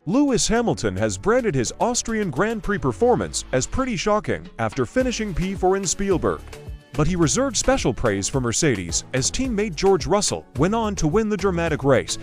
Lewis Hamilton has branded his Austrian Grand Prix performance as pretty shocking after finishing P4 in Spielberg. But he reserved special praise for Mercedes as teammate George Russell went on to win the dramatic race.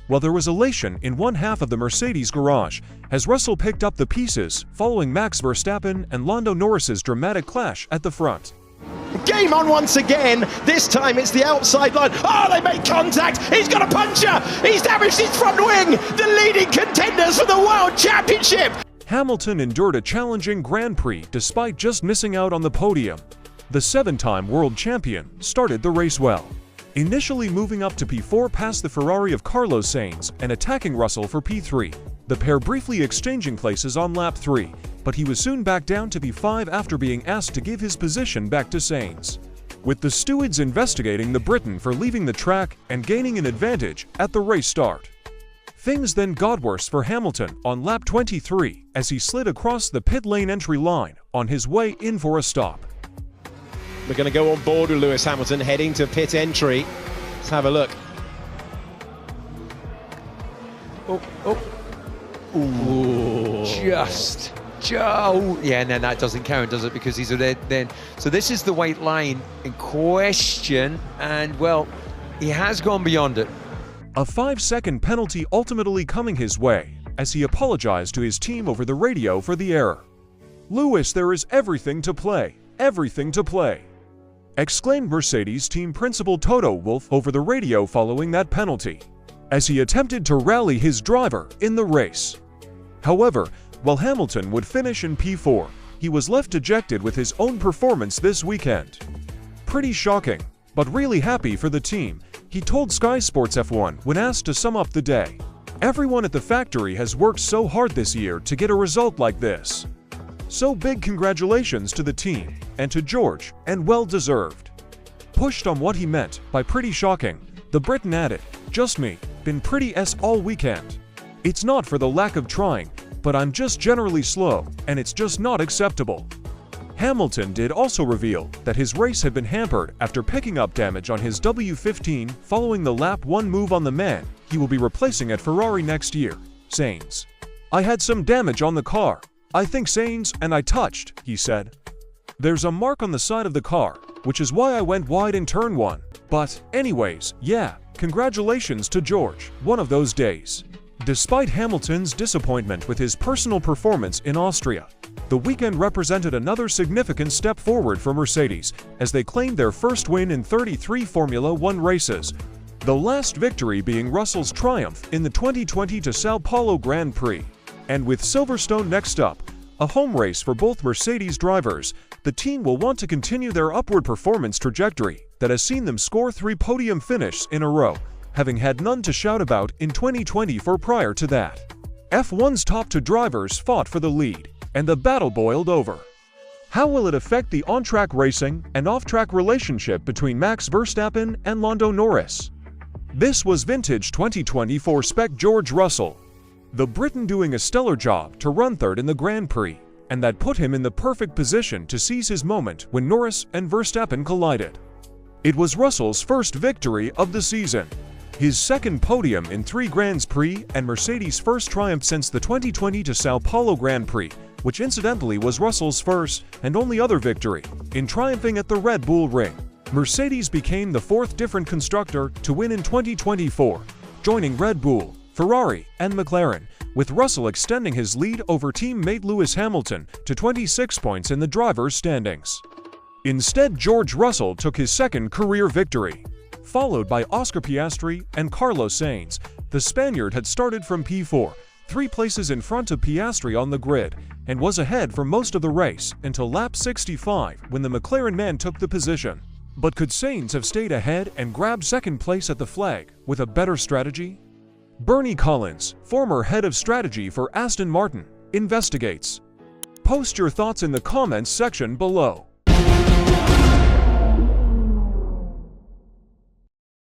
While there was elation in one half of the Mercedes garage, as Russell picked up the pieces following Max Verstappen and Lando Norris's dramatic clash at the front. Game on once again. This time it's the outside line. Oh, they make contact. He's got a puncher. He's damaged his front wing. The leading contenders for the World Championship. Hamilton endured a challenging Grand Prix despite just missing out on the podium. The seven-time world champion started the race well, initially moving up to P4 past the Ferrari of Carlos Sainz and attacking Russell for P3. The pair briefly exchanging places on lap 3, but he was soon back down to P5 after being asked to give his position back to Sainz, with the stewards investigating the Briton for leaving the track and gaining an advantage at the race start. Things then got worse for Hamilton on lap 23 as he slid across the pit lane entry line on his way in for a stop. We're going to go on board with Lewis Hamilton heading to pit entry. Let's have a look. Yeah, and then that doesn't count, does it? Because he's then. So this is the white line in question, and well, he has gone beyond it. A 5-second penalty ultimately coming his way as he apologized to his team over the radio for the error. "Lewis, there is everything to play, everything to play," exclaimed Mercedes team principal Toto Wolff over the radio following that penalty, as he attempted to rally his driver in the race. However, while Hamilton would finish in P4, he was left dejected with his own performance this weekend. "Pretty shocking, but really happy for the team," he told Sky Sports F1 when asked to sum up the day. "Everyone at the factory has worked so hard this year to get a result like this. So big congratulations to the team and to George, and well deserved." Pushed on what he meant by pretty shocking, the Briton added, "Just me, been pretty all weekend. It's not for the lack of trying, but I'm just generally slow, and it's just not acceptable." Hamilton did also reveal that his race had been hampered after picking up damage on his W15 following the lap 1 move on the man he will be replacing at Ferrari next year, Sainz. "I had some damage on the car. I think Sainz and I touched," he said. "There's a mark on the side of the car, which is why I went wide in turn 1. But anyways, yeah, congratulations to George, one of those days." Despite Hamilton's disappointment with his personal performance in Austria, the weekend represented another significant step forward for Mercedes as they claimed their first win in 33 Formula One races, the last victory being Russell's triumph in the 2020 São Paulo Grand Prix. And with Silverstone next up, a home race for both Mercedes drivers, the team will want to continue their upward performance trajectory that has seen them score 3 podium finishes in a row, having had none to shout about in 2024 prior to that. F1's top 2 drivers fought for the lead, and the battle boiled over. How will it affect the on-track racing and off-track relationship between Max Verstappen and Lando Norris? This was vintage 2024 spec George Russell, the Briton doing a stellar job to run third in the Grand Prix, and that put him in the perfect position to seize his moment when Norris and Verstappen collided. It was Russell's first victory of the season, his second podium in 3 Grands Prix, and Mercedes' first triumph since the 2020 São Paulo Grand Prix, which incidentally was Russell's first and only other victory in triumphing at the Red Bull Ring. Mercedes became the 4th different constructor to win in 2024, joining Red Bull, Ferrari, and McLaren, with Russell extending his lead over teammate Lewis Hamilton to 26 points in the drivers' standings. Instead, George Russell took his second career victory. Followed by Oscar Piastri and Carlos Sainz, the Spaniard had started from P4, 3 places in front of Piastri on the grid, and was ahead for most of the race until lap 65 when the McLaren man took the position. But could Sainz have stayed ahead and grabbed second place at the flag with a better strategy? Bernie Collins, former head of strategy for Aston Martin, investigates. Post your thoughts in the comments section below.